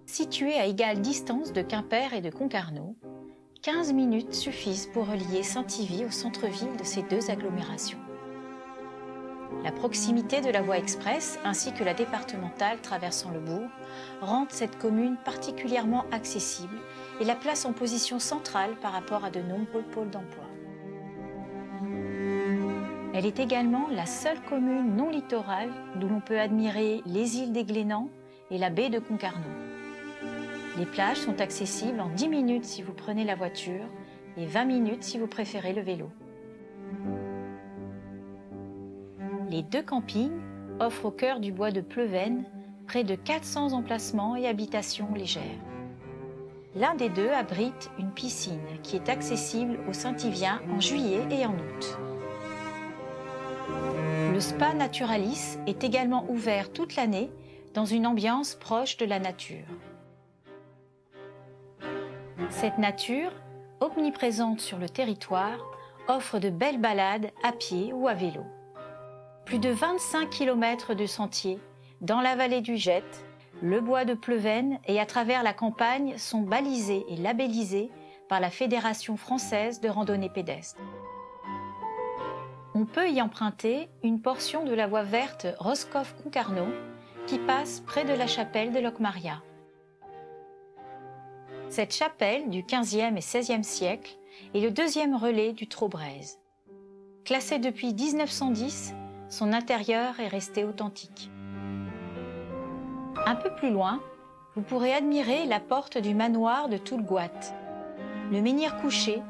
Situé à égale distance de Quimper et de Concarneau, 15 minutes suffisent pour relier Saint-Yvi au centre-ville de ces deux agglomérations. La proximité de la voie express ainsi que la départementale traversant le bourg rendent cette commune particulièrement accessible et la place en position centrale par rapport à de nombreux pôles d'emploi. Elle est également la seule commune non littorale d'où l'on peut admirer les îles des Glénans et la baie de Concarneau. Les plages sont accessibles en 10 minutes si vous prenez la voiture et 20 minutes si vous préférez le vélo. Les deux campings offrent au cœur du bois de Pleven près de 400 emplacements et habitations légères. L'un des deux abrite une piscine qui est accessible aux Saint-Yviens en juillet et en août. Le spa Naturalis est également ouvert toute l'année dans une ambiance proche de la nature. Cette nature, omniprésente sur le territoire, offre de belles balades à pied ou à vélo. Plus de 25 km de sentiers dans la vallée du Gette, le bois de Pleven et à travers la campagne sont balisés et labellisés par la Fédération française de randonnée pédestre. On peut y emprunter une portion de la voie verte Roscoff-Concarneau qui passe près de la chapelle de Locmaria. Cette chapelle du XVe et XVIe siècle est le deuxième relais du Traubraise. Classé depuis 1910, son intérieur est resté authentique. Un peu plus loin, vous pourrez admirer la porte du manoir de Toulgoat, le menhir couché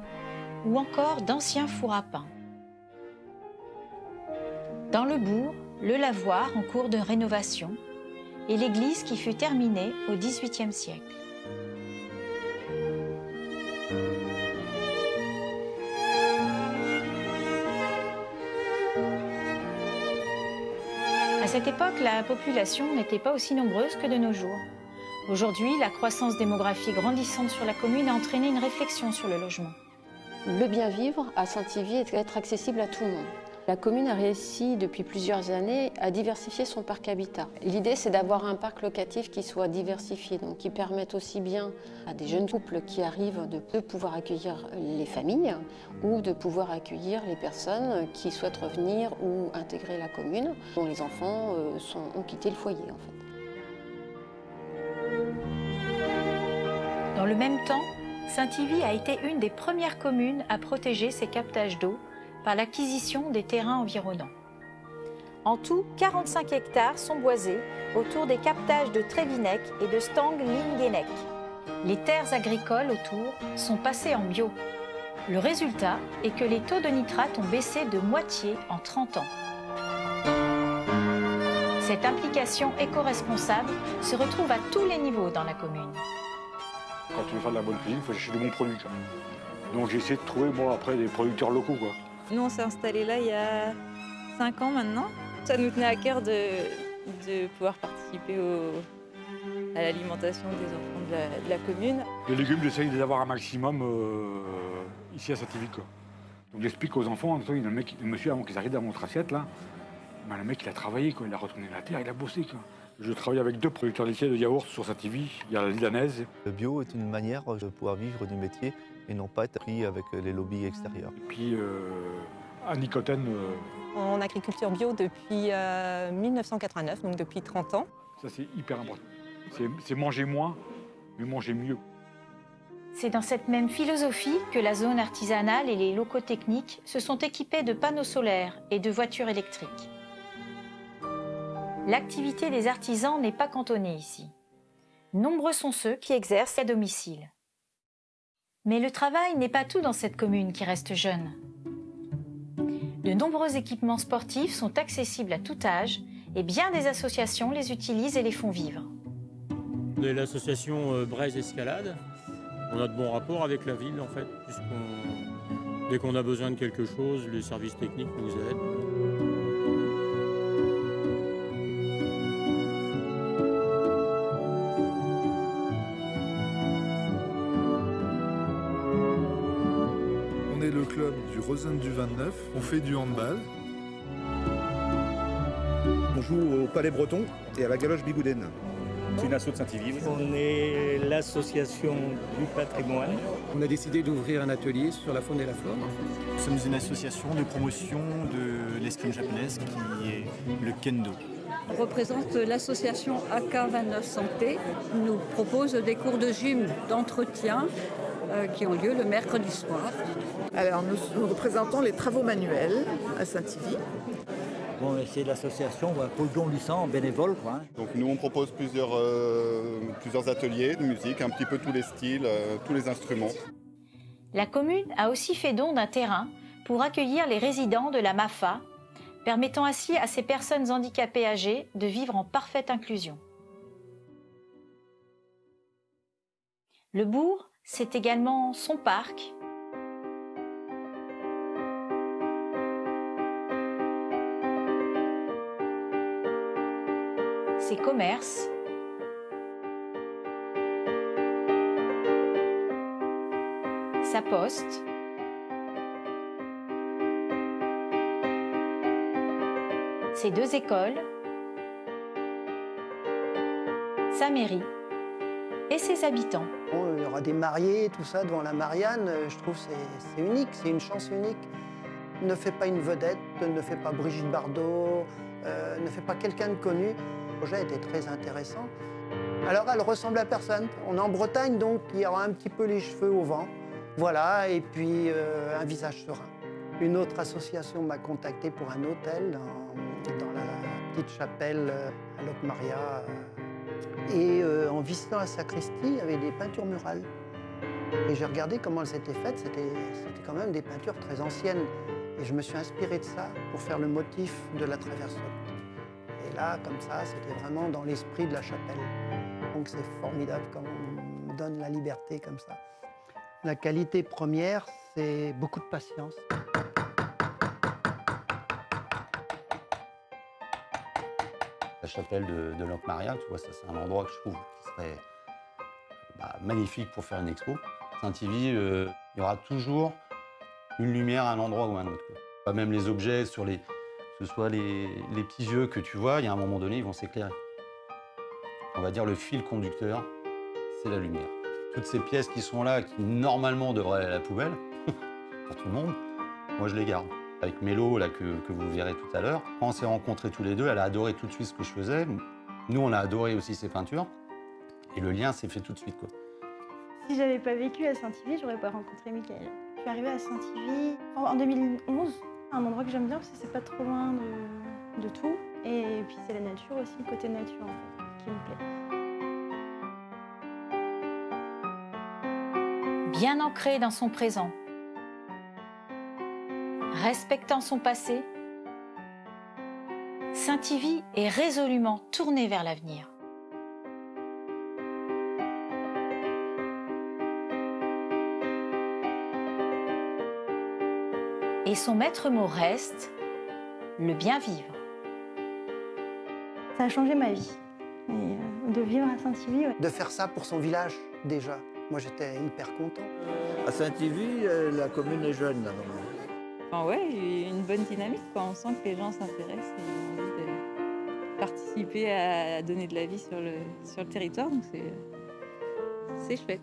ou encore d'anciens fours à pain. Dans le bourg, le lavoir en cours de rénovation et l'église qui fut terminée au XVIIIe siècle. À cette époque, la population n'était pas aussi nombreuse que de nos jours. Aujourd'hui, la croissance démographique grandissante sur la commune a entraîné une réflexion sur le logement. Le bien vivre à Saint-Yvi est d'être accessible à tout le monde. La commune a réussi depuis plusieurs années à diversifier son parc habitat. L'idée, c'est d'avoir un parc locatif qui soit diversifié, donc qui permette aussi bien à des jeunes couples qui arrivent de pouvoir accueillir les familles ou de pouvoir accueillir les personnes qui souhaitent revenir ou intégrer la commune, dont les enfants ont quitté le foyer en fait. Dans le même temps, Saint-Yvi a été une des premières communes à protéger ses captages d'eau par l'acquisition des terrains environnants. En tout, 45 hectares sont boisés autour des captages de Trévinec et de Stang-Lingenec. Les terres agricoles autour sont passées en bio. Le résultat est que les taux de nitrate ont baissé de moitié en 30 ans. Cette implication éco-responsable se retrouve à tous les niveaux dans la commune. Quand tu veux faire de la bonne cuisine, il faut chercher du bon produit. Donc j'ai essayé de trouver, moi, après, des producteurs locaux, quoi. Nous, on s'est installés là il y a 5 ans maintenant. Ça nous tenait à cœur de pouvoir participer à l'alimentation des enfants de la commune. Les légumes, j'essaye de les avoir un maximum ici à Saint-Yvi, quoi. Donc j'explique aux enfants, le monsieur, avant qu'ils arrivent dans notre assiette, là, ben, le mec, il a travaillé, quoi. Il a retourné la terre, il a bossé, quoi. Je travaille avec 2 producteurs laitiers de yaourt sur Saint-Yvi. Il y a la Lidanaise. Le bio est une manière de pouvoir vivre du métier et non pas être pris avec les lobbies extérieurs. Et puis, à Nicotène. En agriculture bio depuis 1989, donc depuis 30 ans. Ça, c'est hyper important. C'est manger moins, mais manger mieux. C'est dans cette même philosophie que la zone artisanale et les locaux techniques se sont équipés de panneaux solaires et de voitures électriques. L'activité des artisans n'est pas cantonnée ici. Nombreux sont ceux qui exercent à domicile. Mais le travail n'est pas tout dans cette commune qui reste jeune. De nombreux équipements sportifs sont accessibles à tout âge et bien des associations les utilisent et les font vivre. On est l'association Braise Escalade. On a de bons rapports avec la ville en fait, puisqu'on dès qu'on a besoin de quelque chose, les services techniques nous aident. On est le club du Rosen du 29, on fait du handball. On joue au Palais Breton et à la Galoche Bigouden. C'est une asso de Saint-Yves. On est l'association du patrimoine. On a décidé d'ouvrir un atelier sur la faune et la flore. Nous sommes une association de promotion de l'escrime japonaise qui est le kendo. On représente l'association AK29 Santé. Nous propose des cours de gym d'entretien qui ont lieu le mercredi soir. Alors nous représentons les travaux manuels à Saint-Yves. Bon, c'est l'association Paul Don Lucent, bénévole. Donc nous on propose plusieurs ateliers de musique, un petit peu tous les styles, tous les instruments. La commune a aussi fait don d'un terrain pour accueillir les résidents de la MAFA, permettant ainsi à ces personnes handicapées âgées de vivre en parfaite inclusion. Le bourg, c'est également son parc, ses commerces, sa poste, ses 2 écoles, sa mairie et ses habitants. Bon, il y aura des mariés, tout ça, devant la Marianne. Je trouve que c'est unique, c'est une chance unique. Ne fais pas une vedette, ne fais pas Brigitte Bardot, ne fais pas quelqu'un de connu. Le projet était très intéressant. Alors, elle ressemble à personne. On est en Bretagne, donc il y aura un petit peu les cheveux au vent. Voilà, et puis un visage serein. Une autre association m'a contacté pour un hôtel dans la petite chapelle à Locmaria. Et en visitant la sacristie, il y avait des peintures murales. Et j'ai regardé comment elles étaient faites. C'était quand même des peintures très anciennes. Et je me suis inspiré de ça pour faire le motif de la traverse. Et là, comme ça, c'était vraiment dans l'esprit de la chapelle. Donc c'est formidable quand on me donne la liberté comme ça. La qualité première, c'est beaucoup de patience. La chapelle de Locmaria, tu vois, ça c'est un endroit que je trouve qui serait magnifique pour faire une expo. Saint-Yves, il y aura toujours une lumière à un endroit ou à un autre. Pas même les objets, que ce soit les petits yeux que tu vois, il y a un moment donné, ils vont s'éclairer. On va dire le fil conducteur, c'est la lumière. Toutes ces pièces qui sont là, qui normalement devraient aller à la poubelle, pour tout le monde, moi je les garde. Avec Mélo, là, que vous verrez tout à l'heure, quand on s'est rencontrés tous les deux, elle a adoré tout de suite ce que je faisais. Nous, on a adoré aussi ses peintures. Et le lien s'est fait tout de suite, quoi. Si j'avais pas vécu à Saint-Yves, j'aurais pas rencontré Mickaël. Je suis arrivée à Saint-Yves en 2011, un endroit que j'aime bien parce que c'est pas trop loin de tout. Et puis c'est la nature aussi, le côté nature en fait, qui me plaît. Bien ancré dans son présent, respectant son passé, Saint-Yves est résolument tourné vers l'avenir. Et son maître mot reste le bien vivre. Ça a changé ma vie, de vivre à Saint-Yves. Ouais. De faire ça pour son village, déjà. Moi, j'étais hyper content. À Saint-Yves, la commune est jeune, là, maintenant. Enfin, ouais, il y a une bonne dynamique, quoi. On sent que les gens s'intéressent et ont envie de participer à donner de la vie sur le territoire, donc c'est chouette.